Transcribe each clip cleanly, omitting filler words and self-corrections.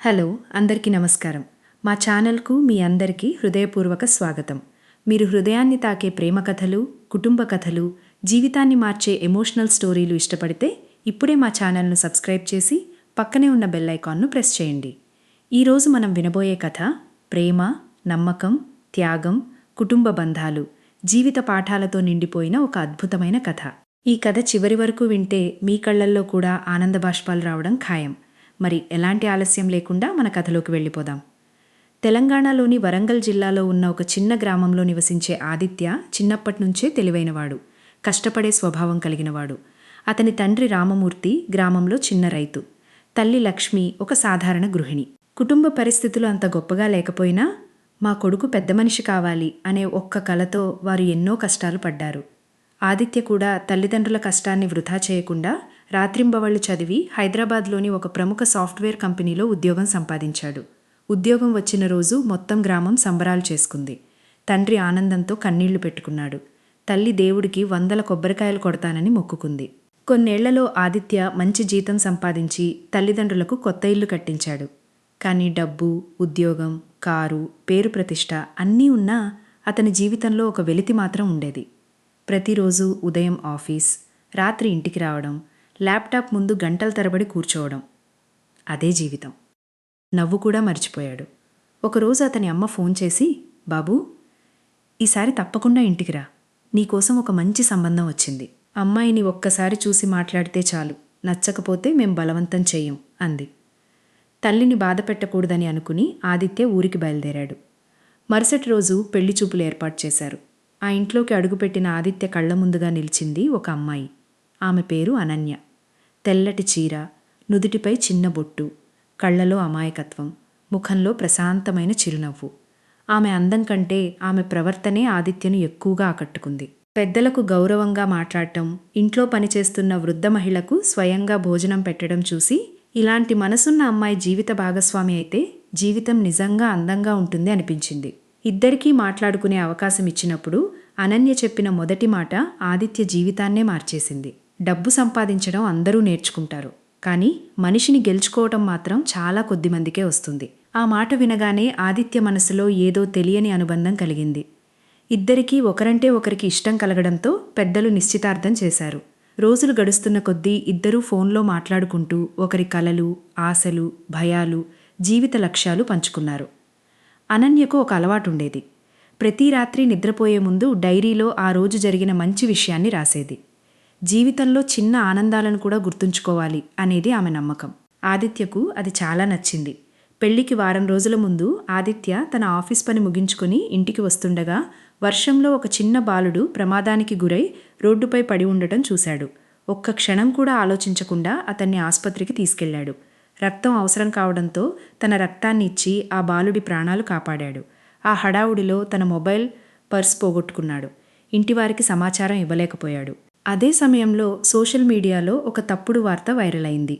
Hello అందరికీ నమస్కారం. మా ఛానల్కు మీ అందరికీ హృదయపూర్వక స్వాగతం. మీరు హృదయాన్ని తాకే ప్రేమ కథలు, కుటుంబ కథలు, జీవితాన్ని మార్చే ఎమోషనల్ స్టోరీలు ఇష్టపడితే ఇప్పుడే మా ఛానల్ను సబ్స్క్రైబ్ చేసి పక్కనే ఉన్న బెల్ ఐకాన్ను ప్రెస్ చేయండి. ఈరోజు మనం వినబోయే కథ ప్రేమ, నమ్మకం, త్యాగం, కుటుంబ బంధాలు, జీవిత పాఠాలతో నిండిపోయిన ఒక అద్భుతమైన కథ. ఈ కథ చివరి వరకు వింటే మీ కళ్ళల్లో కూడా ఆనంద బాష్పాలు రావడం ఖాయం. మరి ఎలాంటి ఆలస్యం లేకుండా మన కథలోకి వెళ్ళిపోదాం. తెలంగాణలోని వరంగల్ జిల్లాలో ఉన్న ఒక చిన్న గ్రామంలో నివసించే ఆదిత్య చిన్నప్పటి నుంచే తెలివైనవాడు, కష్టపడే స్వభావం కలిగినవాడు. అతని తండ్రి రామమూర్తి గ్రామంలో చిన్న రైతు, తల్లి లక్ష్మి ఒక సాధారణ గృహిణి. కుటుంబ పరిస్థితులు అంత గొప్పగా లేకపోయినా మా కొడుకు పెద్ద మనిషి కావాలి అనే ఒక్క కలతో వారు ఎన్నో కష్టాలు పడ్డారు. ఆదిత్య కూడా తల్లిదండ్రుల కష్టాన్ని వృధా చేయకుండా రాత్రింబవళ్లు చదివి హైదరాబాద్లోని ఒక ప్రముఖ సాఫ్ట్వేర్ కంపెనీలో ఉద్యోగం సంపాదించాడు. ఉద్యోగం వచ్చిన రోజు మొత్తం గ్రామం సంబరాలు చేసుకుంది. తండ్రి ఆనందంతో కన్నీళ్లు పెట్టుకున్నాడు. తల్లి దేవుడికి 100 కొబ్బరికాయలు కొడతానని మొక్కుకుంది. కొన్నేళ్లలో ఆదిత్య మంచి జీతం సంపాదించి తల్లిదండ్రులకు కొత్త ఇల్లు కట్టించాడు. కానీ డబ్బు, ఉద్యోగం, కారు, పేరు ప్రతిష్ట అన్నీ ఉన్నా అతని జీవితంలో ఒక వెలితి మాత్రం ఉండేది. ప్రతిరోజు ఉదయం ఆఫీస్, రాత్రి ఇంటికి రావడం, ల్యాప్టాప్ ముందు గంటల తరబడి కూర్చోవడం, అదే జీవితం. నవ్వు కూడా మర్చిపోయాడు. ఒకరోజు అతని అమ్మ ఫోన్ చేసి, బాబూ, ఈసారి తప్పకుండా ఇంటికి రా, నీకోసం ఒక మంచి సంబంధం వచ్చింది. అమ్మాయిని ఒక్కసారి చూసి మాట్లాడితే చాలు, నచ్చకపోతే మేం బలవంతం చెయ్యం అంది. తల్లిని బాధ పెట్టకూడదని అనుకుని ఆదిత్య ఊరికి బయలుదేరాడు. మరుసటి రోజు పెళ్లి చూపులు ఏర్పాటు చేశారు. ఆ ఇంట్లోకి అడుగుపెట్టిన ఆదిత్య కళ్ల ముందుగా నిలిచింది ఒక అమ్మాయి. ఆమె పేరు అనన్య. తెల్లటి చీర, నుదుటిపై చిన్న బొట్టు, కళ్లలో అమాయకత్వం, ముఖంలో ప్రశాంతమైన చిరునవ్వు. ఆమె అందం కంటే ఆమె ప్రవర్తనే ఆదిత్యను ఎక్కువగా ఆకట్టుకుంది. పెద్దలకు గౌరవంగా మాట్లాడటం, ఇంట్లో పనిచేస్తున్న వృద్ధ మహిళకు స్వయంగా భోజనం పెట్టడం చూసి ఇలాంటి మనసున్న అమ్మాయి జీవిత భాగస్వామి అయితే జీవితం నిజంగా అందంగా ఉంటుంది అనిపించింది. ఇద్దరికీ మాట్లాడుకునే అవకాశం ఇచ్చినప్పుడు అనన్య చెప్పిన మొదటి మాట ఆదిత్య జీవితాన్నే మార్చేసింది. డబ్బు సంపాదించడం అందరూ నేర్చుకుంటారు, కానీ మనిషిని గెలుచుకోవటం మాత్రం చాలా కొద్ది మందికే వస్తుంది. ఆ మాట వినగానే ఆదిత్య మనసులో ఏదో తెలియని అనుబంధం కలిగింది. ఇద్దరికీ ఒకరంటే ఒకరికి ఇష్టం కలగడంతో పెద్దలు నిశ్చితార్థం చేశారు. రోజులు గడుస్తున్న కొద్దీ ఇద్దరూ ఫోన్లో మాట్లాడుకుంటూ ఒకరి కలలు, ఆశలు, భయాలు, జీవిత లక్ష్యాలు పంచుకున్నారు. అనన్యకు ఒక అలవాటుండేది. ప్రతి రాత్రి నిద్రపోయే ముందు డైరీలో ఆ రోజు జరిగిన మంచి విషయాన్ని రాసేది. జీవితంలో చిన్న ఆనందాలను కూడా గుర్తుంచుకోవాలి అనేది ఆమె నమ్మకం. ఆదిత్యకు అది చాలా నచ్చింది. పెళ్లికి వారం రోజుల ముందు ఆదిత్య తన ఆఫీస్ పని ముగించుకొని ఇంటికి వస్తుండగా వర్షంలో ఒక చిన్న బాలుడు ప్రమాదానికి గురై రోడ్డుపై పడి ఉండటం చూశాడు. ఒక్క క్షణం కూడా ఆలోచించకుండా అతన్ని ఆసుపత్రికి తీసుకెళ్లాడు. రక్తం అవసరం కావడంతో తన రక్తాన్ని ఇచ్చి ఆ బాలుడి ప్రాణాలు కాపాడాడు. ఆ హడావుడిలో తన మొబైల్, పర్స్ పోగొట్టుకున్నాడు. ఇంటివారికి సమాచారం ఇవ్వలేకపోయాడు. అదే సమయంలో సోషల్ మీడియాలో ఒక తప్పుడు వార్త వైరల్ అయింది.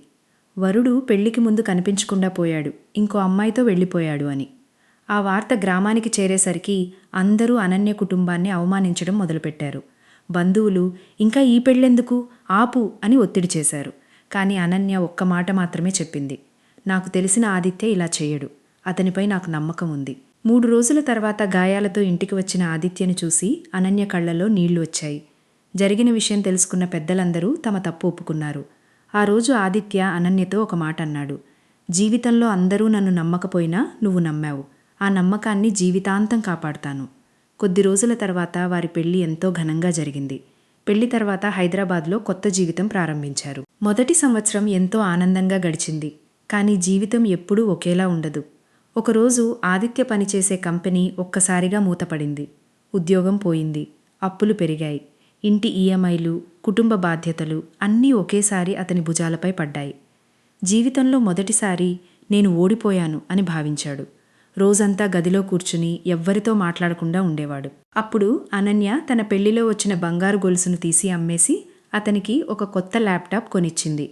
వరుడు పెళ్లికి ముందు కనిపించకుండా పోయాడు, ఇంకో అమ్మాయితో వెళ్ళిపోయాడు అని. ఆ వార్త గ్రామానికి చేరేసరికి అందరూ అనన్య కుటుంబాన్ని అవమానించడం మొదలుపెట్టారు. బంధువులు ఇంకా ఈ పెళ్ళెందుకు, ఆపు అని ఒత్తిడి చేశారు. కానీ అనన్య ఒక్క మాట మాత్రమే చెప్పింది. నాకు తెలిసిన ఆదిత్య ఇలా చేయడు, అతనిపై నాకు నమ్మకం ఉంది. 3 రోజుల తర్వాత గాయాలతో ఇంటికి వచ్చిన ఆదిత్యను చూసి అనన్య కళ్లలో నీళ్లు వచ్చాయి. జరిగిన విషయం తెలుసుకున్న పెద్దలందరూ తమ తప్పు ఒప్పుకున్నారు. ఆ రోజు ఆదిత్య అనన్యతో ఒక మాట అన్నాడు. జీవితంలో అందరూ నన్ను నమ్మకపోయినా నువ్వు నమ్మావు. ఆ నమ్మకాన్ని జీవితాంతం కాపాడుతాను. కొద్ది రోజుల తర్వాత వారి పెళ్లి ఎంతో ఘనంగా జరిగింది. పెళ్లి తర్వాత హైదరాబాద్లో కొత్త జీవితం ప్రారంభించారు. మొదటి సంవత్సరం ఎంతో ఆనందంగా గడిచింది. కానీ జీవితం ఎప్పుడూ ఒకేలా ఉండదు. ఒకరోజు ఆదిత్య పనిచేసే కంపెనీ ఒక్కసారిగా మూతపడింది. ఉద్యోగం పోయింది, అప్పులు పెరిగాయి, ఇంటి ఈఎంఐలు, కుటుంబ బాధ్యతలు అన్నీ ఒకేసారి అతని భుజాలపై పడ్డాయి. జీవితంలో మొదటిసారి నేను ఓడిపోయాను అని భావించాడు. రోజంతా గదిలో కూర్చుని ఎవ్వరితో మాట్లాడకుండా ఉండేవాడు. అప్పుడు అనన్య తన పెళ్లిలో వచ్చిన బంగారు గొలుసును తీసి అమ్మేసి అతనికి ఒక కొత్త ల్యాప్టాప్ కొనిచ్చింది.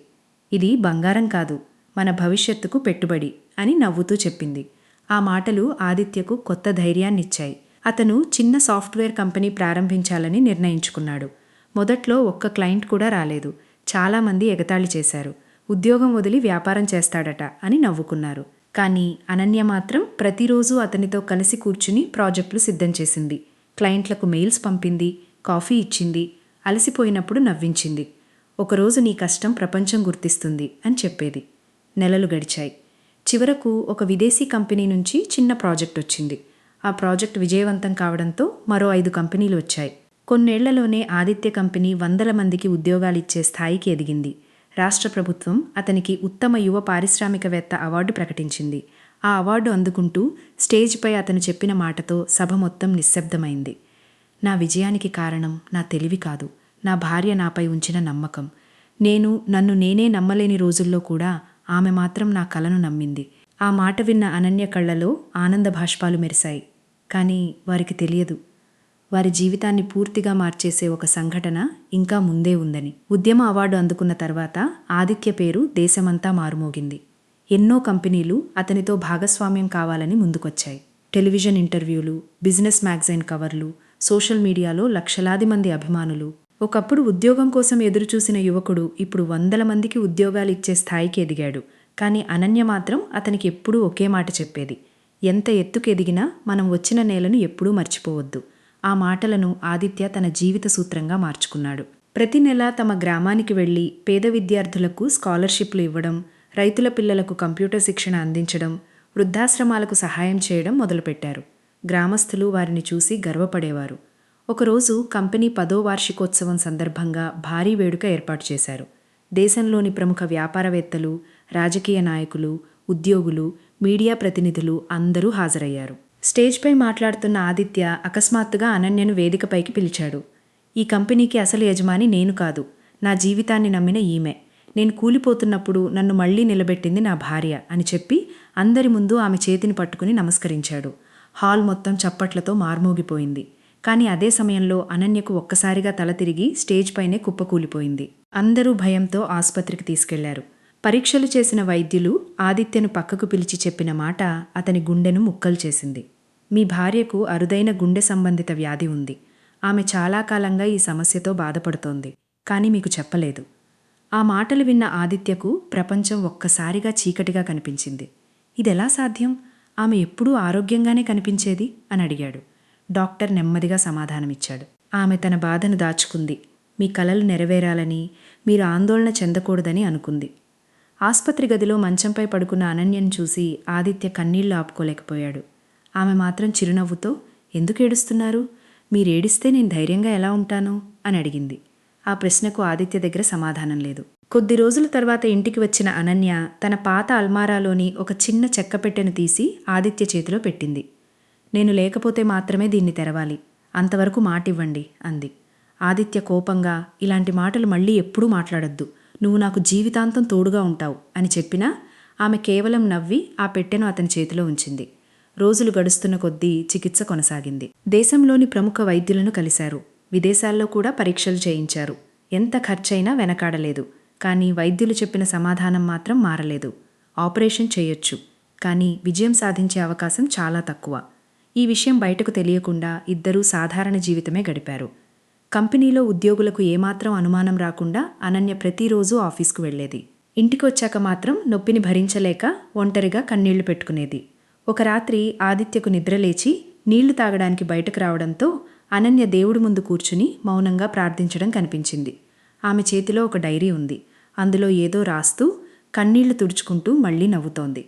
ఇది బంగారం కాదు, మన భవిష్యత్తుకు పెట్టుబడి అని నవ్వుతూ చెప్పింది. ఆ మాటలు ఆదిత్యకు కొత్త ధైర్యాన్నిచ్చాయి. అతను చిన్న సాఫ్ట్వేర్ కంపెనీ ప్రారంభించాలని నిర్ణయించుకున్నాడు. మొదట్లో ఒక్క క్లయింట్ కూడా రాలేదు. చాలామంది ఎగతాళి చేశారు. ఉద్యోగం వదిలి వ్యాపారం చేస్తాడట అని నవ్వుకున్నారు. కానీ అనన్య మాత్రం ప్రతిరోజు అతనితో కలిసి కూర్చుని ప్రాజెక్టులు సిద్ధం చేసింది. క్లయింట్లకు మెయిల్స్ పంపింది, కాఫీ ఇచ్చింది, అలసిపోయినప్పుడు నవ్వించింది. ఒకరోజు నీ కష్టం ప్రపంచం గుర్తిస్తుంది అని చెప్పేది. నెలలు గడిచాయి. చివరకు ఒక విదేశీ కంపెనీ నుంచి చిన్న ప్రాజెక్ట్ వచ్చింది. ఆ ప్రాజెక్ట్ విజయవంతం కావడంతో మరో 5 కంపెనీలు వచ్చాయి. కొన్నేళ్లలోనే ఆదిత్య కంపెనీ 100 మందికి ఉద్యోగాలిచ్చే స్థాయికి ఎదిగింది. రాష్ట్ర ప్రభుత్వం అతనికి ఉత్తమ యువ పారిశ్రామికవేత్త అవార్డు ప్రకటించింది. ఆ అవార్డు అందుకుంటూ స్టేజ్పై అతను చెప్పిన మాటతో సభ మొత్తం నిశ్శబ్దమైంది. నా విజయానికి కారణం నా తెలివి కాదు, నా భార్య నాపై ఉంచిన నమ్మకం. నన్ను నేనే నమ్మలేని రోజుల్లో కూడా ఆమె మాత్రం నా కలను నమ్మింది. ఆ మాట విన్న అనన్య కళ్లలో ఆనంద భాష్పాలు మెరిశాయి. కానీ వారికి తెలియదు, వారి జీవితాన్ని పూర్తిగా మార్చేసే ఒక సంఘటన ఇంకా ముందే ఉందని. ఉద్యమ అవార్డు అందుకున్న తర్వాత ఆదిత్య పేరు దేశమంతా మారుమోగింది. ఎన్నో కంపెనీలు అతనితో భాగస్వామ్యం కావాలని ముందుకొచ్చాయి. టెలివిజన్ ఇంటర్వ్యూలు, బిజినెస్ మ్యాగజైన్ కవర్లు, సోషల్ మీడియాలో లక్షలాది మంది అభిమానులు. ఒకప్పుడు ఉద్యోగం కోసం ఎదురుచూసిన యువకుడు ఇప్పుడు 100 మందికి ఉద్యోగాలు ఇచ్చే స్థాయికి ఎదిగాడు. కానీ అనన్య మాత్రం అతనికి ఎప్పుడూ ఒకే మాట చెప్పేది: ఎంత ఎత్తుకు ఎదిగినా మనం వచ్చిన నేలను ఎప్పుడూ మర్చిపోవద్దు. ఆ మాటలను ఆదిత్య తన జీవిత సూత్రంగా మార్చుకున్నాడు. ప్రతి నెల తమ గ్రామానికి వెళ్లి పేద విద్యార్థులకు స్కాలర్షిప్లు ఇవ్వడం, రైతుల పిల్లలకు కంప్యూటర్ శిక్షణ అందించడం, వృద్ధాశ్రమాలకు సహాయం చేయడం మొదలుపెట్టారు. గ్రామస్తులు వారిని చూసి గర్వపడేవారు. ఒకరోజు కంపెనీ 10వ వార్షికోత్సవం సందర్భంగా భారీ వేడుక ఏర్పాటు చేశారు. దేశంలోని ప్రముఖ వ్యాపారవేత్తలు, రాజకీయ నాయకులు, ఉద్యోగులు, మీడియా ప్రతినిధులు అందరూ హాజరయ్యారు. స్టేజ్పై మాట్లాడుతున్న ఆదిత్య అకస్మాత్తుగా అనన్యను వేదికపైకి పిలిచాడు. ఈ కంపెనీకి అసలు యజమాని నేను కాదు, నా జీవితాన్ని నమ్మిన ఈమె. నేను కూలిపోతున్నప్పుడు నన్ను మళ్లీ నిలబెట్టింది నా భార్య అని చెప్పి అందరి ముందు ఆమె చేతిని పట్టుకుని నమస్కరించాడు. హాల్ మొత్తం చప్పట్లతో మార్మోగిపోయింది. కానీ అదే సమయంలో అనన్యకు ఒక్కసారిగా తల తిరిగి స్టేజ్ పైనే కుప్పకూలిపోయింది. అందరూ భయంతో ఆసుపత్రికి తీసుకెళ్లారు. పరీక్షలు చేసిన వైద్యులు ఆదిత్యను పక్కకు పిలిచి చెప్పిన మాట అతని గుండెను ముక్కలు చేసింది. మీ భార్యకు అరుదైన గుండె సంబంధిత వ్యాధి ఉంది. ఆమె చాలా కాలంగా ఈ సమస్యతో బాధపడుతోంది. కానీ మీకు చెప్పలేదు. ఆ మాటలు విన్న ఆదిత్యకు ప్రపంచం ఒక్కసారిగా చీకటిగా కనిపించింది. ఇదెలా సాధ్యం? ఆమె ఎప్పుడూ ఆరోగ్యంగానే కనిపించేది అని అడిగాడు. డాక్టర్ నెమ్మదిగా సమాధానమిచ్చాడు. ఆమె తన బాధను దాచుకుంది. మీ కలలు నెరవేరాలని, మీరు ఆందోళన చెందకూడదని అనుకుంది. ఆస్పత్రి గదిలో మంచంపై పడుకున్న అనన్యను చూసి ఆదిత్య కన్నీళ్లు ఆపుకోలేకపోయాడు. ఆమె మాత్రం చిరునవ్వుతో, ఎందుకు ఏడుస్తున్నారు? మీరేడిస్తే నేను ధైర్యంగా ఎలా ఉంటాను అని అడిగింది. ఆ ప్రశ్నకు ఆదిత్య దగ్గర సమాధానం లేదు. కొద్ది రోజుల తర్వాత ఇంటికి వచ్చిన అనన్య తన పాత అల్మారాలోని ఒక చిన్న చెక్కపెట్టెను తీసి ఆదిత్య చేతిలో పెట్టింది. నేను లేకపోతే మాత్రమే దీన్ని తెరవాలి, అంతవరకు మాటివ్వండి అంది. ఆదిత్య కోపంగా, ఇలాంటి మాటలు మళ్ళీ ఎప్పుడూ మాట్లాడొద్దు, నువ్వు నాకు జీవితాంతం తోడుగా ఉంటావు అని చెప్పినా ఆమె కేవలం నవ్వి ఆ పెట్టెను అతని చేతిలో ఉంచింది. రోజులు గడుస్తున్న కొద్దీ చికిత్స కొనసాగింది. దేశంలోని ప్రముఖ వైద్యులను కలిశారు. విదేశాల్లో కూడా పరీక్షలు చేయించారు. ఎంత ఖర్చైనా వెనకాడలేదు. కానీ వైద్యులు చెప్పిన సమాధానం మాత్రం మారలేదు. ఆపరేషన్ చేయొచ్చు, కానీ విజయం సాధించే అవకాశం చాలా తక్కువ. ఈ విషయం బయటకు తెలియకుండా ఇద్దరూ సాధారణ జీవితమే గడిపారు. కంపెనీలో ఉద్యోగులకు ఏమాత్రం అనుమానం రాకుండా అనన్య ప్రతిరోజూ ఆఫీస్కు వెళ్లేది. ఇంటికి వచ్చాక మాత్రం నొప్పిని భరించలేక ఒంటరిగా కన్నీళ్లు పెట్టుకునేది. ఒక రాత్రి ఆదిత్యకు నిద్రలేచి నీళ్లు తాగడానికి బయటకు రావడంతో అనన్య దేవుడి ముందు కూర్చుని మౌనంగా ప్రార్థించడం కనిపించింది. ఆమె చేతిలో ఒక డైరీ ఉంది. అందులో ఏదో రాస్తూ కన్నీళ్లు తుడుచుకుంటూ మళ్లీ నవ్వుతోంది.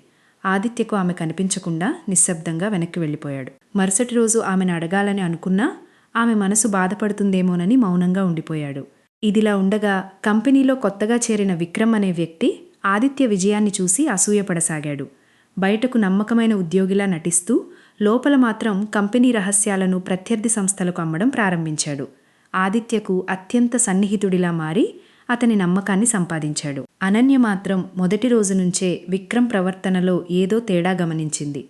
ఆదిత్యకు ఆమె కనిపించకుండా నిశ్శబ్దంగా వెనక్కి వెళ్ళిపోయాడు. మరుసటి రోజు ఆమెను అడగాలని అనుకున్నా ఆమె మనసు బాధపడుతుందేమోనని మౌనంగా ఉండిపోయాడు. ఇదిలా ఉండగా కంపెనీలో కొత్తగా చేరిన విక్రమ్ అనే వ్యక్తి ఆదిత్య విజయాన్ని చూసి అసూయపడసాగాడు. బయటకు నమ్మకమైన ఉద్యోగిలా నటిస్తూ లోపల మాత్రం కంపెనీ రహస్యాలను ప్రత్యర్థి సంస్థలకు అమ్మడం ప్రారంభించాడు. ఆదిత్యకు అత్యంత సన్నిహితుడిలా మారి అతని నమ్మకాన్ని సంపాదించాడు. అనన్య మాత్రం మొదటి రోజు నుంచే విక్రమ్ ప్రవర్తనలో ఏదో తేడా గమనించింది.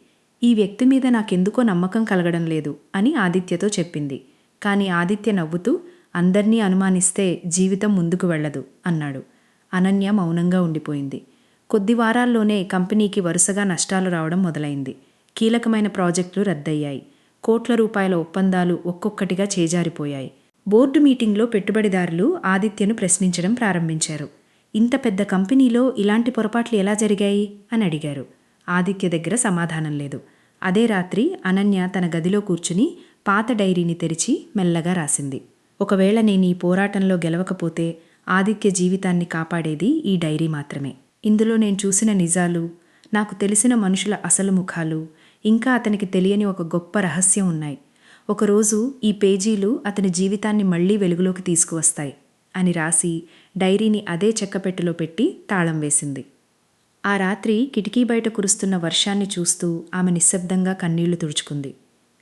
ఈ వ్యక్తి మీద నాకెందుకో నమ్మకం కలగడం లేదు అని ఆదిత్యతో చెప్పింది. కానీ ఆదిత్య నవ్వుతూ, అందర్నీ అనుమానిస్తే జీవితం ముందుకు వెళ్లదు అన్నాడు. అనన్య మౌనంగా ఉండిపోయింది. కొద్ది వారాల్లోనే కంపెనీకి వరుసగా నష్టాలు రావడం మొదలైంది. కీలకమైన ప్రాజెక్టులు రద్దయ్యాయి. కోట్ల రూపాయల ఒప్పందాలు ఒక్కొక్కటిగా చేజారిపోయాయి. బోర్డు మీటింగ్లో పెట్టుబడిదారులు ఆదిత్యను ప్రశ్నించడం ప్రారంభించారు. ఇంత పెద్ద కంపెనీలో ఇలాంటి పొరపాట్లు ఎలా జరిగాయి అని అడిగారు. ఆదిత్య దగ్గర సమాధానం లేదు. అదే రాత్రి అనన్య తన గదిలో కూర్చుని పాత డైరీని తెరిచి మెల్లగా రాసింది. ఒకవేళ నేను ఈ పోరాటంలో గెలవకపోతే ఆదిత్య జీవితాన్ని కాపాడేది ఈ డైరీ మాత్రమే. ఇందులో నేను చూసిన నిజాలు, నాకు తెలిసిన మనుషుల అసలు ముఖాలు, ఇంకా అతనికి తెలియని ఒక గొప్ప రహస్యం ఉన్నాయి. ఒకరోజు ఈ పేజీలు అతని జీవితాన్ని మళ్లీ వెలుగులోకి తీసుకువస్తాయి అని రాసి డైరీని అదే చెక్కపెట్టెలో పెట్టి తాళం వేసింది. ఆ రాత్రి కిటికీ బయట కురుస్తున్న వర్షాన్ని చూస్తూ ఆమె నిశ్శబ్దంగా కన్నీళ్లు తుడుచుకుంది.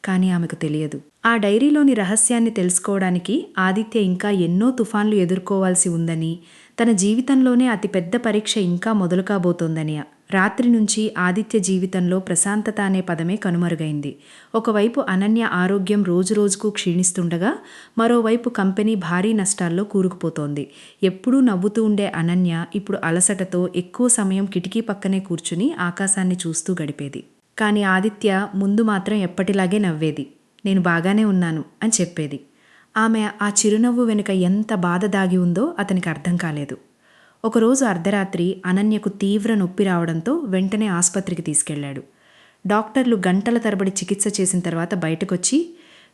కానీ ఆమెకు తెలియదు, ఆ డైరీలోని రహస్యాన్ని తెలుసుకోవడానికి ఆదిత్య ఇంకా ఎన్నో తుఫాన్లు ఎదుర్కోవాల్సి ఉందని, తన జీవితంలోనే అతిపెద్ద పరీక్ష ఇంకా మొదలు కాబోతోందని. రాత్రి నుంచి ఆదిత్య జీవితంలో ప్రశాంతత అనే పదమే కనుమరుగైంది. ఒకవైపు అనన్య ఆరోగ్యం రోజురోజుకు క్షీణిస్తుండగా, మరోవైపు కంపెనీ భారీ నష్టాల్లో కూరుకుపోతోంది. ఎప్పుడూ నవ్వుతూ ఉండే అనన్య ఇప్పుడు అలసటతో ఎక్కువ సమయం కిటికీ పక్కనే కూర్చుని ఆకాశాన్ని చూస్తూ గడిపేది. కానీ ఆదిత్య ముందు మాత్రం ఎప్పటిలాగే నవ్వేది. నేను బాగానే ఉన్నాను అని చెప్పేది. ఆమె ఆ చిరునవ్వు వెనుక ఎంత బాధ దాగి ఉందో అతనికి అర్థం కాలేదు. ఒకరోజు అర్ధరాత్రి అనన్యకు తీవ్ర నొప్పి రావడంతో వెంటనే ఆసుపత్రికి తీసుకెళ్లాడు. డాక్టర్లు గంటల తరబడి చికిత్స చేసిన తర్వాత బయటకొచ్చి,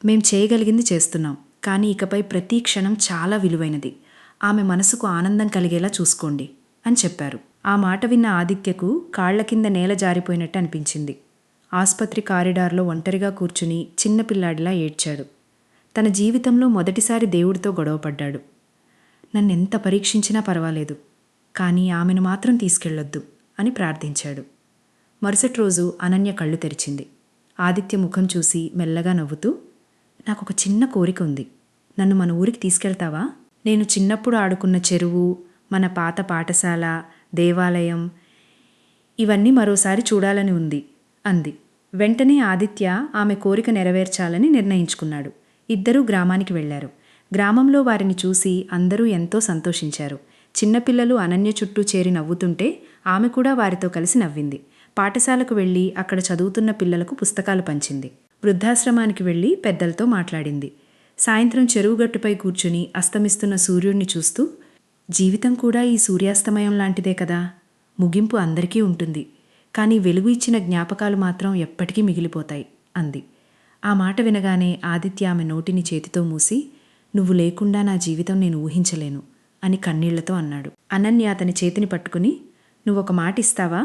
మేం చేయగలిగింది చేస్తున్నాం, కానీ ఇకపై ప్రతి క్షణం చాలా విలువైనది. ఆమె మనసుకు ఆనందం కలిగేలా చూసుకోండి అని చెప్పారు. ఆ మాట విన్న ఆదిత్యకు కాళ్ల కింద నేల జారిపోయినట్టు అనిపించింది. ఆసుపత్రి కారిడార్లో ఒంటరిగా కూర్చుని చిన్నపిల్లాడిలా ఏడ్చాడు. తన జీవితంలో మొదటిసారి దేవుడితో గొడవపడ్డాడు. నన్నెంత పరీక్షించినా పర్వాలేదు, కానీ ఆమెను మాత్రం తీసుకెళ్లొద్దు అని ప్రార్థించాడు. మరుసటి రోజు అనన్య కళ్ళు తెరిచింది. ఆదిత్య ముఖం చూసి మెల్లగా నవ్వుతూ, నాకొక చిన్న కోరిక ఉంది. నన్ను మన ఊరికి తీసుకెళ్తావా? నేను చిన్నప్పుడు ఆడుకున్న చెరువు, మన పాత పాఠశాల, దేవాలయం ఇవన్నీ మరోసారి చూడాలని ఉంది అంది. వెంటనే ఆదిత్య ఆమె కోరిక నెరవేర్చాలని నిర్ణయించుకున్నాడు. ఇద్దరూ గ్రామానికి వెళ్లారు. గ్రామంలో వారిని చూసి అందరూ ఎంతో సంతోషించారు. చిన్నపిల్లలు అనన్య చుట్టూ చేరి నవ్వుతుంటే ఆమె కూడా వారితో కలిసి నవ్వింది. పాఠశాలకు వెళ్లి అక్కడ చదువుతున్న పిల్లలకు పుస్తకాలు పంచింది. వృద్ధాశ్రమానికి వెళ్లి పెద్దలతో మాట్లాడింది. సాయంత్రం చెరువుగట్టుపై కూర్చుని అస్తమిస్తున్న సూర్యుడిని చూస్తూ, జీవితం కూడా ఈ సూర్యాస్తమయం లాంటిదే కదా, ముగింపు అందరికీ ఉంటుంది, కానీ వెలుగు ఇచ్చిన జ్ఞాపకాలు మాత్రం ఎప్పటికీ మిగిలిపోతాయి అంది. ఆ మాట వినగానే ఆదిత్య ఆమె నోటిని చేతితో మూసి, నువ్వు లేకుండా నా జీవితం నేను ఊహించలేను అని కన్నీళ్లతో అన్నాడు. అనన్య అతని చేతిని పట్టుకుని, నువ్వొక మాట ఇస్తావా?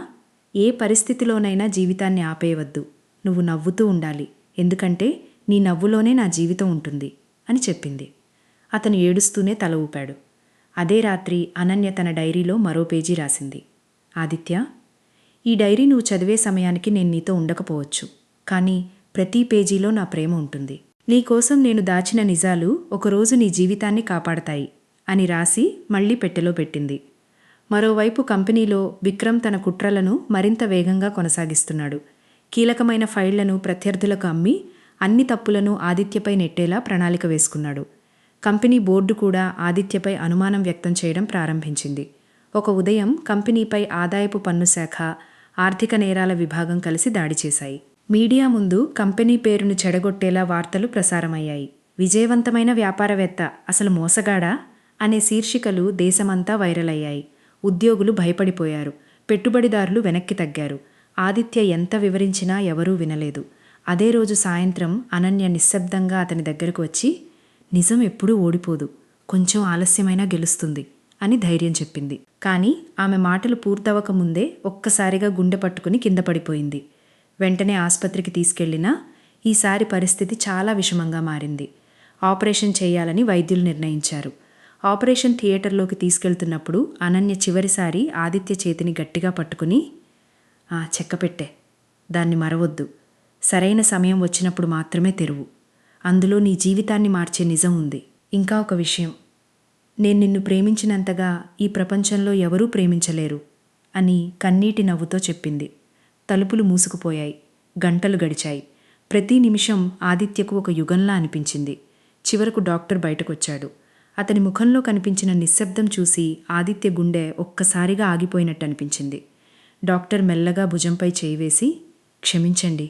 ఏ పరిస్థితిలోనైనా జీవితాన్ని ఆపేయవద్దు. నువ్వు నవ్వుతూ ఉండాలి, ఎందుకంటే నీ నవ్వులోనే నా జీవితం ఉంటుంది అని చెప్పింది. అతను ఏడుస్తూనే తల ఊపాడు. అదే రాత్రి అనన్య తన డైరీలో మరో పేజీ రాసింది. ఆదిత్య, ఈ డైరీ నువ్వు చదివే సమయానికి నేను నీతో ఉండకపోవచ్చు, కానీ ప్రతి పేజీలో నా ప్రేమ ఉంటుంది. నీకోసం నేను దాచిన నిజాలు ఒకరోజు నీ జీవితాన్ని కాపాడతాయి అని రాసి మళ్లీ పెట్టెలో పెట్టింది. మరోవైపు కంపెనీలో విక్రమ్ తన కుట్రలను మరింత వేగంగా కొనసాగిస్తున్నాడు. కీలకమైన ఫైళ్లను ప్రత్యర్థులకు అమ్మి అన్ని తప్పులను ఆదిత్యపై నెట్టేలా ప్రణాళిక వేసుకున్నాడు. కంపెనీ బోర్డు కూడా ఆదిత్యపై అనుమానం వ్యక్తం చేయడం ప్రారంభించింది. ఒక ఉదయం కంపెనీపై ఆదాయపు పన్ను శాఖ, ఆర్థిక నేరాల విభాగం కలిసి దాడి చేశాయి. మీడియా ముందు కంపెనీ పేరును చెడగొట్టేలా వార్తలు ప్రసారమయ్యాయి. విజయవంతమైన వ్యాపారవేత్త అసలు మోసగాడా అనే శీర్షికలు దేశమంతా వైరల్ అయ్యాయి. ఉద్యోగులు భయపడిపోయారు. పెట్టుబడిదారులు వెనక్కి తగ్గారు. ఆదిత్య ఎంత వివరించినా ఎవరూ వినలేదు. అదే రోజు సాయంత్రం అనన్య నిశ్శబ్దంగా అతని దగ్గరకు వచ్చి, నిజం ఎప్పుడూ ఓడిపోదు, కొంచెం ఆలస్యమైనా గెలుస్తుంది అని ధైర్యం చెప్పింది. కానీ ఆమె మాటలు పూర్తవక ముందే ఒక్కసారిగా గుండె పట్టుకుని కింద పడిపోయింది. వెంటనే ఆసుపత్రికి తీసుకెళ్లినా ఈసారి పరిస్థితి చాలా విషమంగా మారింది. ఆపరేషన్ చేయాలని వైద్యులు నిర్ణయించారు. ఆపరేషన్ థియేటర్లోకి తీసుకెళ్తున్నప్పుడు అనన్య చివరిసారి ఆదిత్య చేతిని గట్టిగా పట్టుకుని, చెక్కపెట్టే, దాన్ని మరవొద్దు, సరైన సమయం వచ్చినప్పుడు మాత్రమే తెరువు, అందులో నీ జీవితాన్ని మార్చే నిజం ఉంది. ఇంకా ఒక విషయం, నేను నిన్ను ప్రేమించినంతగా ఈ ప్రపంచంలో ఎవరూ ప్రేమించలేరు అని కన్నీటి నవ్వుతో చెప్పింది. తలుపులు మూసుకుపోయాయి. గంటలు గడిచాయి. ప్రతి నిమిషం ఆదిత్యకు ఒక యుగంలా అనిపించింది. చివరకు డాక్టర్ బయటకొచ్చాడు. అతని ముఖంలో కనిపించిన నిశ్శబ్దం చూసి ఆదిత్య గుండె ఒక్కసారిగా ఆగిపోయినట్టు అనిపించింది. డాక్టర్ మెల్లగా భుజంపై చేయి వేసి, క్షమించండి,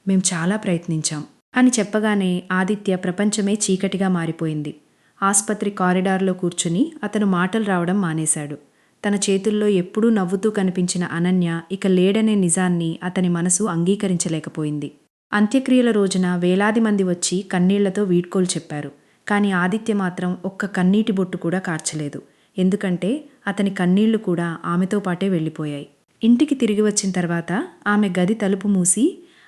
మేం చాలా ప్రయత్నించాం అని చెప్పగానే ఆదిత్య ప్రపంచమే చీకటిగా మారిపోయింది. ఆసుపత్రి కారిడార్లో కూర్చుని అతను మాటలు రావడం మానేశాడు. తన చేతుల్లో ఎప్పుడూ నవ్వుతూ కనిపించిన అనన్య ఇక లేడనే నిజాన్ని అతని మనసు అంగీకరించలేకపోయింది. అంత్యక్రియల రోజున వేలాది మంది వచ్చి కన్నీళ్లతో వీడ్కోలు చెప్పారు. కాని ఆదిత్య మాత్రం ఒక్క కన్నీటి బొట్టు కూడా కార్చలేదు. ఎందుకంటే అతని కన్నీళ్లు కూడా ఆమెతో పాటే వెళ్ళిపోయాయి. ఇంటికి తిరిగి వచ్చిన తర్వాత ఆమె గది తలుపు మూసి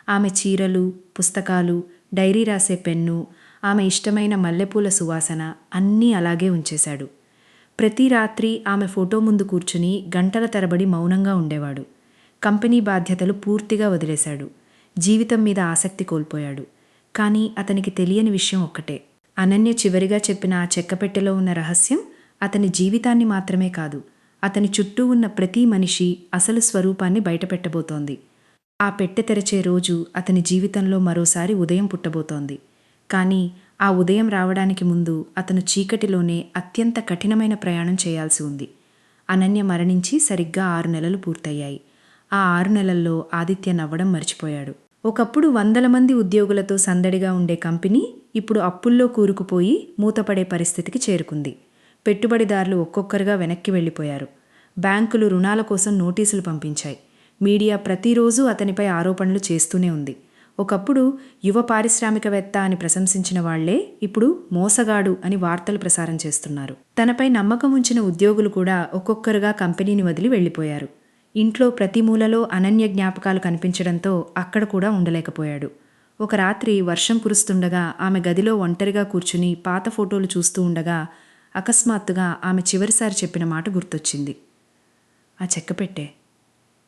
ఆమె చీరలు, పుస్తకాలు, డైరీ రాసే పెన్ను, ఆమె ఇష్టమైన మల్లెపూల సువాసన అన్నీ అలాగే ఉంచేశాడు. ప్రతి రాత్రి ఆమె ఫోటో ముందు కూర్చుని గంటల తరబడి మౌనంగా ఉండేవాడు. కంపెనీ బాధ్యతలు పూర్తిగా వదిలేశాడు. జీవితం మీద ఆసక్తి కోల్పోయాడు. కానీ అతనికి తెలియని విషయం ఒక్కటే. అనన్య చివరిగా చెప్పిన ఆ చెక్కపెట్టెలో ఉన్న రహస్యం అతని జీవితాన్ని మాత్రమే కాదు, అతని చుట్టూ ఉన్న ప్రతి మనిషి అసలు స్వరూపాన్ని బయటపెట్టబోతోంది. ఆ పెట్టె తెరచే రోజు అతని జీవితంలో మరోసారి ఉదయం పుట్టబోతోంది. కానీ ఆ ఉదయం రావడానికి ముందు అతను చీకటిలోనే అత్యంత కఠినమైన ప్రయాణం చేయాల్సి ఉంది. అనన్య మరణించి సరిగ్గా 6 నెలలు పూర్తయ్యాయి. ఆ 6 నెలల్లో ఆదిత్య నవ్వడం మర్చిపోయాడు. ఒకప్పుడు 100 మంది ఉద్యోగులతో సందడిగా ఉండే కంపెనీ ఇప్పుడు అప్పుల్లో కూరుకుపోయి మూతపడే పరిస్థితికి చేరుకుంది. పెట్టుబడిదారులు ఒక్కొక్కరుగా వెనక్కి వెళ్ళిపోయారు. బ్యాంకులు రుణాల కోసం నోటీసులు పంపించాయి. మీడియా ప్రతిరోజూ అతనిపై ఆరోపణలు చేస్తూనే ఉంది. ఒకప్పుడు యువ పారిశ్రామికవేత్త అని ప్రశంసించిన వాళ్లే ఇప్పుడు మోసగాడు అని వార్తలు ప్రసారం చేస్తున్నారు. తనపై నమ్మకం ఉంచిన ఉద్యోగులు కూడా ఒక్కొక్కరుగా కంపెనీని వదిలి వెళ్ళిపోయారు. ఇంట్లో ప్రతి మూలలో అనన్య జ్ఞాపకాలు కనిపించడంతో అక్కడ కూడా ఉండలేకపోయాడు. ఒక రాత్రి వర్షం కురుస్తుండగా ఆమె గదిలో ఒంటరిగా కూర్చుని పాత ఫోటోలు చూస్తూ ఉండగా అకస్మాత్తుగా ఆమె చివరిసారి చెప్పిన మాట గుర్తొచ్చింది. ఆ చెక్కపెట్టే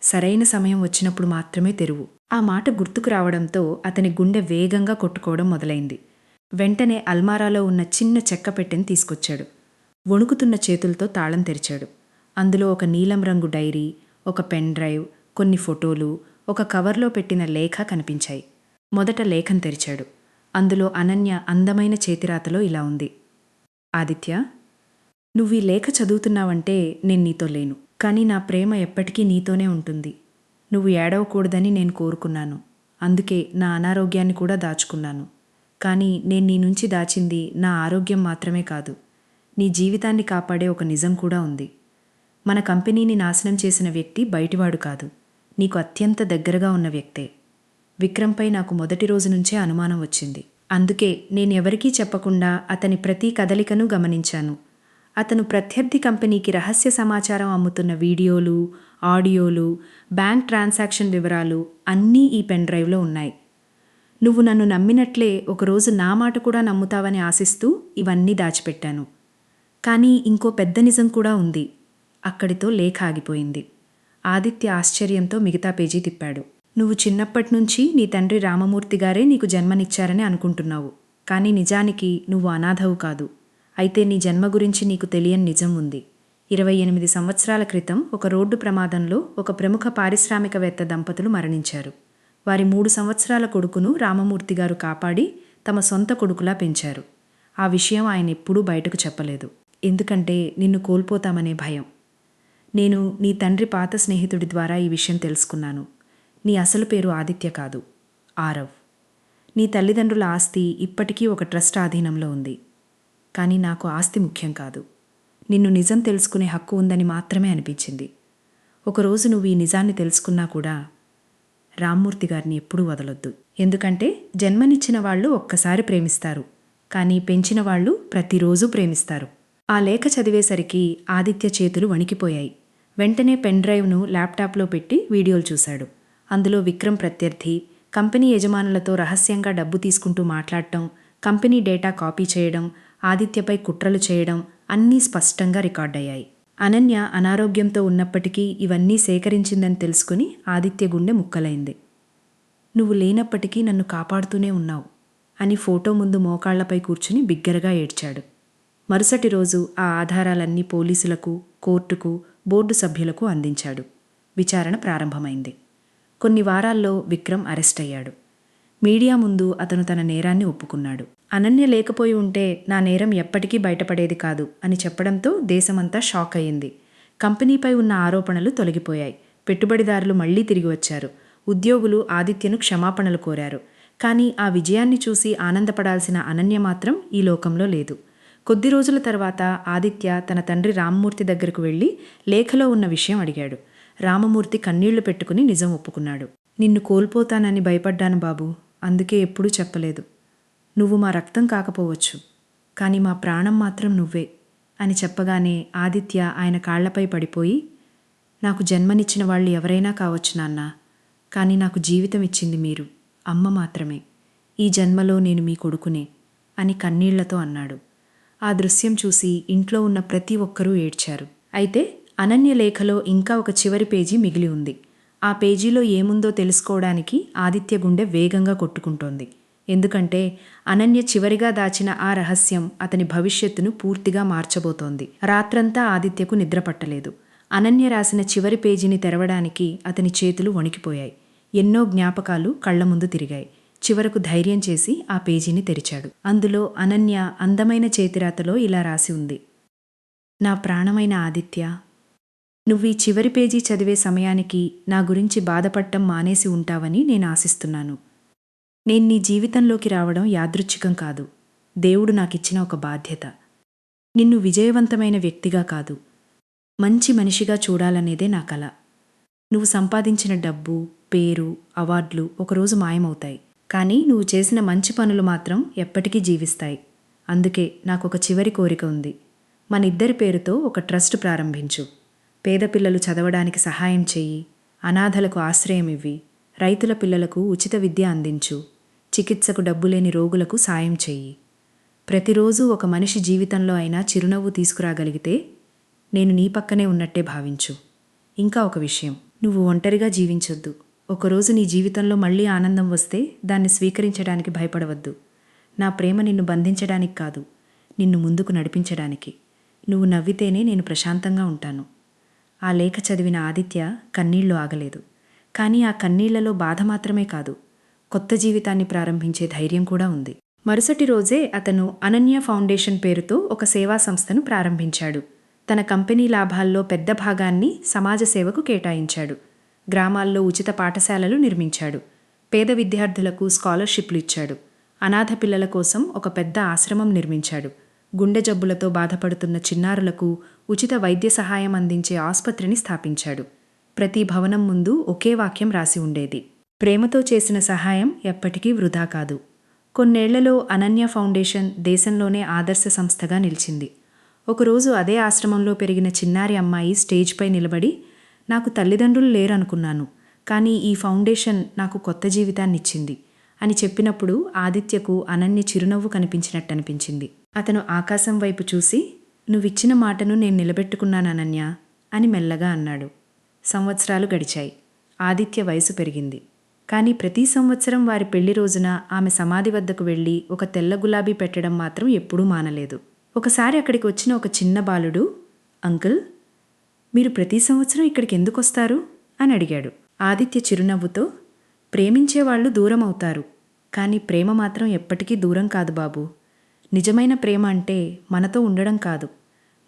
సరైన సమయం వచ్చినప్పుడు మాత్రమే తెరువు. ఆ మాట గుర్తుకు రావడంతో అతని గుండె వేగంగా కొట్టుకోవడం మొదలైంది. వెంటనే అల్మారాలో ఉన్న చిన్న చెక్కపెట్టెని తీసుకొచ్చాడు. వణుకుతున్న చేతులతో తాళం తెరిచాడు. అందులో ఒక నీలం రంగు డైరీ, ఒక పెన్ డ్రైవ్, కొన్ని ఫోటోలు, ఒక కవర్లో పెట్టిన లేఖ కనిపించాయి. మొదట లేఖను తెరిచాడు. అందులో అనన్య అందమైన చేతిరాతలో ఇలా ఉంది. ఆదిత్య, నువ్వీ లేఖ చదువుతున్నావంటే నేను నీతో లేను. కానీ నా ప్రేమ ఎప్పటికీ నీతోనే ఉంటుంది. నువ్వు ఏడవకూడదని నేను కోరుకున్నాను. అందుకే నా అనారోగ్యాన్ని కూడా దాచుకున్నాను. కానీ నేను నీ నుంచి దాచింది నా ఆరోగ్యం మాత్రమే కాదు, నీ జీవితాన్ని కాపాడే ఒక నిజం కూడా ఉంది. మన కంపెనీని నాశనం చేసిన వ్యక్తి బయటివాడు కాదు, నీకు అత్యంత దగ్గరగా ఉన్న వ్యక్తే. విక్రమ్పై నాకు మొదటి రోజు నుంచే అనుమానం వచ్చింది. అందుకే నేనెవరికీ చెప్పకుండా అతని ప్రతి కదలికను గమనించాను. అతను ప్రత్యర్థి కంపెనీకి రహస్య సమాచారం అమ్ముతున్న వీడియోలు, ఆడియోలు, బ్యాంక్ ట్రాన్సాక్షన్ వివరాలు అన్నీ ఈ పెన్ డ్రైవ్లో ఉన్నాయి. నువ్వు నన్ను నమ్మినట్లే ఒకరోజు నా మాట కూడా నమ్ముతావని ఆశిస్తూ ఇవన్నీ దాచిపెట్టాను. కానీ ఇంకో పెద్ద నిజం కూడా ఉంది. అక్కడితో లేఖ ఆగిపోయింది. ఆదిత్య ఆశ్చర్యంతో మిగతా పేజీ తిప్పాడు. నువ్వు చిన్నప్పటినుంచి నీ తండ్రి రామమూర్తి గారే నీకు జన్మనిచ్చారని అనుకుంటున్నావు. కానీ నిజానికి నువ్వు అనాథవు కాదు. అయితే నీ జన్మ గురించి నీకు తెలియని నిజం ఉంది. 28 సంవత్సరాల క్రితం ఒక రోడ్డు ప్రమాదంలో ఒక ప్రముఖ పారిశ్రామికవేత్త దంపతులు మరణించారు. వారి 3 సంవత్సరాల కొడుకును రామమూర్తి గారు కాపాడి తమ సొంత కొడుకులా పెంచారు. ఆ విషయం ఆయన ఎప్పుడూ బయటకు చెప్పలేదు. ఎందుకంటే నిన్ను కోల్పోతామనే భయం. నేను నీ తండ్రి పాత స్నేహితుడి ద్వారా ఈ విషయం తెలుసుకున్నాను. నీ అసలు పేరు ఆదిత్య కాదు, ఆరవ్. నీ తల్లిదండ్రుల ఆస్తి ఇప్పటికీ ఒక ట్రస్ట్ ఆధీనంలో ఉంది. కానీ నాకు ఆస్తి ముఖ్యం కాదు, నిన్ను నిజం తెలుసుకునే హక్కు ఉందని మాత్రమే అనిపించింది. ఒకరోజు నువ్వు ఈ నిజాన్ని తెలుసుకున్నా కూడా రామ్మూర్తి గారిని ఎప్పుడూ వదలొద్దు. ఎందుకంటే జన్మనిచ్చిన వాళ్ళు ఒక్కసారి ప్రేమిస్తారు, కానీ పెంచిన వాళ్ళు ప్రతిరోజూ ప్రేమిస్తారు. ఆ లేఖ చదివేసరికి ఆదిత్య చేతులు వణికిపోయాయి. వెంటనే పెన్ డ్రైవ్ను ల్యాప్టాప్లో పెట్టి వీడియోలు చూశాడు. అందులో విక్రమ్ ప్రత్యర్థి, కంపెనీ యజమానులతో రహస్యంగా డబ్బు తీసుకుంటూ మాట్లాడటం, కంపెనీ డేటా కాపీ చేయడం, ఆదిత్యపై కుట్రలు చేయడం అన్నీ స్పష్టంగా రికార్డయ్యాయి. అనన్య అనారోగ్యంతో ఉన్నప్పటికీ ఇవన్నీ సేకరించిందని తెలుసుకుని ఆదిత్య గుండె ముక్కలైంది. నువ్వు లేనప్పటికీ నన్ను కాపాడుతూనే ఉన్నావు అని ఫోటో ముందు మోకాళ్లపై కూర్చుని బిగ్గరగా ఏడ్చాడు. మరుసటి రోజు ఆ ఆధారాలన్నీ పోలీసులకు, కోర్టుకు, బోర్డు సభ్యులకు అందించాడు. విచారణ ప్రారంభమైంది. కొన్ని వారాల్లో విక్రమ్ అరెస్ట్ అయ్యాడు. మీడియా ముందు అతను తన నేరాన్ని ఒప్పుకున్నాడు. అనన్య లేకపోయి ఉంటే నా నేరం ఎప్పటికీ బయటపడేది కాదు అని చెప్పడంతో దేశమంతా షాక్ అయ్యింది. కంపెనీపై ఉన్న ఆరోపణలు తొలగిపోయాయి. పెట్టుబడిదారులు మళ్లీ తిరిగి వచ్చారు. ఉద్యోగులు ఆదిత్యను క్షమాపణలు కోరారు. కానీ ఆ విజయాన్ని చూసి ఆనందపడాల్సిన అనన్య మాత్రం ఈ లోకంలో లేదు. కొద్ది రోజుల తర్వాత ఆదిత్య తన తండ్రి రామమూర్తి దగ్గరకు వెళ్ళి లేఖలో ఉన్న విషయం అడిగాడు. రామమూర్తి కన్నీళ్లు పెట్టుకుని నిజం ఒప్పుకున్నాడు. నిన్ను కోల్పోతానని భయపడ్డాను బాబూ, అందుకే ఎప్పుడూ చెప్పలేదు. నువ్వు మా రక్తం కాకపోవచ్చు, కానీ మా ప్రాణం మాత్రం నువ్వే అని చెప్పగానే ఆదిత్య ఆయన కాళ్లపై పడిపోయి, నాకు జన్మనిచ్చిన వాళ్ళు ఎవరైనా కావచ్చు నాన్న, కానీ నాకు జీవితం ఇచ్చింది మీరు, అమ్మ మాత్రమే. ఈ జన్మలో నేను మీ కొడుకునే అని కన్నీళ్లతో అన్నాడు. ఆ దృశ్యం చూసి ఇంట్లో ఉన్న ప్రతి ఒక్కరూ ఏడ్చారు. అయితే అనన్య లేఖలో ఇంకా ఒక చివరి పేజీ మిగిలి ఉంది. ఆ పేజీలో ఏముందో తెలుసుకోవడానికి ఆదిత్య గుండె వేగంగా కొట్టుకుంటోంది. ఎందుకంటే అనన్య చివరిగా దాచిన ఆ రహస్యం అతని భవిష్యత్తును పూర్తిగా మార్చబోతోంది. రాత్రంతా ఆదిత్యకు నిద్ర పట్టలేదు. అనన్య రాసిన చివరి పేజీని తెరవడానికి అతని చేతులు వణికిపోయాయి. ఎన్నో జ్ఞాపకాలు కళ్ల ముందు తిరిగాయి. చివరకు ధైర్యం చేసి ఆ పేజీని తెరిచాడు. అందులో అనన్య అందమైన చేతిరాతలో ఇలా రాసి ఉంది: నా ప్రాణమైన ఆదిత్య, నువ్వీ చివరి పేజీ చదివే సమయానికి నా గురించి బాధపడటం మానేసి ఉంటావని నేను ఆశిస్తున్నాను. నేను నీ జీవితంలోకి రావడం యాదృచ్ఛికం కాదు, దేవుడు నాకిచ్చిన ఒక బాధ్యత. నిన్ను విజయవంతమైన వ్యక్తిగా కాదు, మంచి మనిషిగా చూడాలనేదే నా కల. నువ్వు సంపాదించిన డబ్బు, పేరు, అవార్డులు ఒకరోజు మాయమవుతాయి, కానీ నువ్వు చేసిన మంచి పనులు మాత్రం ఎప్పటికీ జీవిస్తాయి. అందుకే నాకొక చివరి కోరిక ఉంది. మన ఇద్దరి పేరుతో ఒక ట్రస్ట్ ప్రారంభించు. పేద పిల్లలు చదవడానికి సహాయం చెయ్యి, అనాథలకు ఆశ్రయం ఇవ్వి, రైతుల పిల్లలకు ఉచిత విద్య అందించు, చికిత్సకు డబ్బులేని రోగులకు సాయం చెయ్యి. ప్రతిరోజు ఒక మనిషి జీవితంలో అయినా చిరునవ్వు తీసుకురాగలిగితే నేను నీ పక్కనే ఉన్నట్టే భావించు. ఇంకా ఒక విషయం, నువ్వు ఒంటరిగా జీవించొద్దు. ఒకరోజు నీ జీవితంలో మళ్ళీ ఆనందం వస్తే దాన్ని స్వీకరించడానికి భయపడవద్దు. నా ప్రేమ నిన్ను బంధించడానికి కాదు, నిన్ను ముందుకు నడిపించడానికి. నువ్వు నవ్వితేనే నేను ప్రశాంతంగా ఉంటాను. ఆ లేఖ చదివిన ఆదిత్య కన్నీళ్లు ఆగలేదు. కానీ ఆ కన్నీళ్లలో బాధ మాత్రమే కాదు, కొత్త జీవితాన్ని ప్రారంభించే ధైర్యం కూడా ఉంది. మరుసటి రోజే అతను అనన్య ఫౌండేషన్ పేరుతో ఒక సేవా సంస్థను ప్రారంభించాడు. తన కంపెనీ లాభాల్లో పెద్ద భాగాన్ని సమాజ సేవకు కేటాయించాడు. గ్రామాల్లో ఉచిత పాఠశాలలు నిర్మించాడు. పేద విద్యార్థులకు స్కాలర్షిప్లు ఇచ్చాడు. అనాథ పిల్లల కోసం ఒక పెద్ద ఆశ్రమం నిర్మించాడు. గుండె జబ్బులతో బాధపడుతున్న చిన్నారులకు ఉచిత వైద్య సహాయం అందించే ఆసుపత్రిని స్థాపించాడు. ప్రతి భవనం ముందు ఒకే వాక్యం రాసి ఉండేది: ప్రేమతో చేసిన సహాయం ఎప్పటికీ వృధా కాదు. కొన్నేళ్లలో అనన్య ఫౌండేషన్ దేశంలోనే ఆదర్శ సంస్థగా నిలిచింది. ఒకరోజు అదే ఆశ్రమంలో పెరిగిన చిన్నారి అమ్మాయి స్టేజ్పై నిలబడి, నాకు తల్లిదండ్రులు లేరనుకున్నాను, కానీ ఈ ఫౌండేషన్ నాకు కొత్త జీవితాన్నిచ్చింది అని చెప్పినప్పుడు ఆదిత్యకు అనన్య చిరునవ్వు కనిపించినట్టనిపించింది. అతను ఆకాశం వైపు చూసి, నువ్విచ్చిన మాటను నేను నిలబెట్టుకున్నాను అనన్య అని మెల్లగా అన్నాడు. సంవత్సరాలు గడిచాయి. ఆదిత్య వయసు పెరిగింది. కానీ ప్రతి సంవత్సరం వారి పెళ్లి రోజున ఆమె సమాధి వద్దకు వెళ్ళి ఒక తెల్ల గులాబీ పెట్టడం మాత్రం ఎప్పుడూ మానలేదు. ఒకసారి అక్కడికి వచ్చిన ఒక చిన్న బాలుడు, అంకుల్, మీరు ప్రతి సంవత్సరం ఇక్కడికి ఎందుకొస్తారు అని అడిగాడు. ఆదిత్య చిరునవ్వుతో, ప్రేమించేవాళ్లు దూరం అవుతారు, కానీ ప్రేమ మాత్రం ఎప్పటికీ దూరం కాదు బాబూ. నిజమైన ప్రేమ అంటే మనతో ఉండడం కాదు,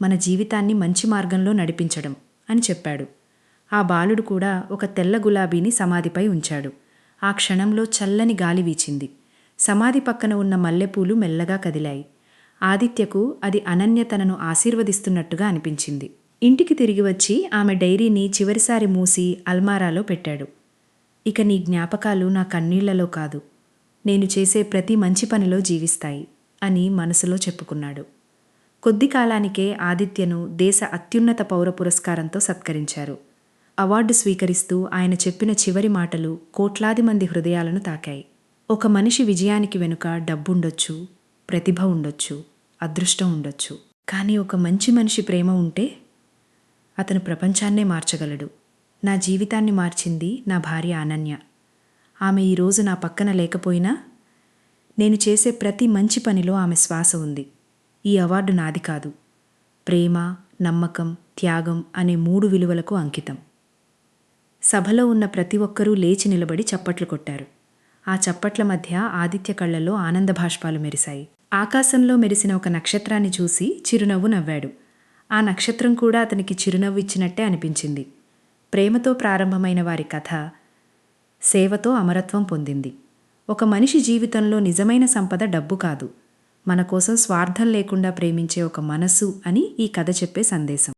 మన జీవితాన్ని మంచి మార్గంలో నడిపించడం అని చెప్పాడు. ఆ బాలుడు కూడా ఒక తెల్ల గులాబీని సమాధిపై ఉంచాడు. ఆ క్షణంలో చల్లని గాలి వీచింది. సమాధి పక్కన ఉన్న మల్లెపూలు మెల్లగా కదిలాయి. ఆదిత్యకు అది అనన్య తనను ఆశీర్వదిస్తున్నట్టుగా అనిపించింది. ఇంటికి తిరిగి వచ్చి ఆమె డైరీని చివరిసారి మూసి అల్మారాలో పెట్టాడు. ఇక నీ జ్ఞాపకాలు నా కన్నీళ్లలో కాదు, నేను చేసే ప్రతి మంచి పనిలో జీవిస్తాయి అని మనసులో చెప్పుకున్నాడు. కొద్ది కాలానికే ఆదిత్యను దేశ అత్యున్నత పౌర పురస్కారంతో సత్కరించారు. అవార్డు స్వీకరిస్తూ ఆయన చెప్పిన చివరి మాటలు కోట్లాది మంది హృదయాలను తాకాయి. ఒక మనిషి విజయానికి వెనుక డబ్బుండొచ్చు, ప్రతిభ ఉండొచ్చు, అదృష్టం ఉండొచ్చు, కానీ ఒక మంచి మనిషి ప్రేమ ఉంటే అతను ప్రపంచాన్నే మార్చగలడు. నా జీవితాన్ని మార్చింది నా భార్య అనన్య. ఆమె ఈరోజు నా పక్కన లేకపోయినా నేను చేసే ప్రతి మంచి పనిలో ఆమె శ్వాస ఉంది. ఈ అవార్డు నాది కాదు, ప్రేమ, నమ్మకం, త్యాగం అనే 3 విలువలకు అంకితం. సభలో ఉన్న ప్రతి ఒక్కరూ లేచి నిలబడి చప్పట్లు కొట్టారు. ఆ చప్పట్ల మధ్య ఆదిత్య కళ్లలో ఆనంద భాష్పాలు మెరిశాయి. ఆకాశంలో మెరిసిన ఒక నక్షత్రాన్ని చూసి చిరునవ్వు నవ్వాడు. ఆ నక్షత్రం కూడా అతనికి చిరునవ్వు ఇచ్చినట్టే అనిపించింది. ప్రేమతో ప్రారంభమైన వారి కథ సేవతో అమరత్వం పొందింది. ఒక మనిషి జీవితంలో నిజమైన సంపద డబ్బు కాదు, మన కోసం స్వార్థం లేకుండా ప్రేమించే ఒక మనసు అని ఈ కథ చెప్పే సందేశం.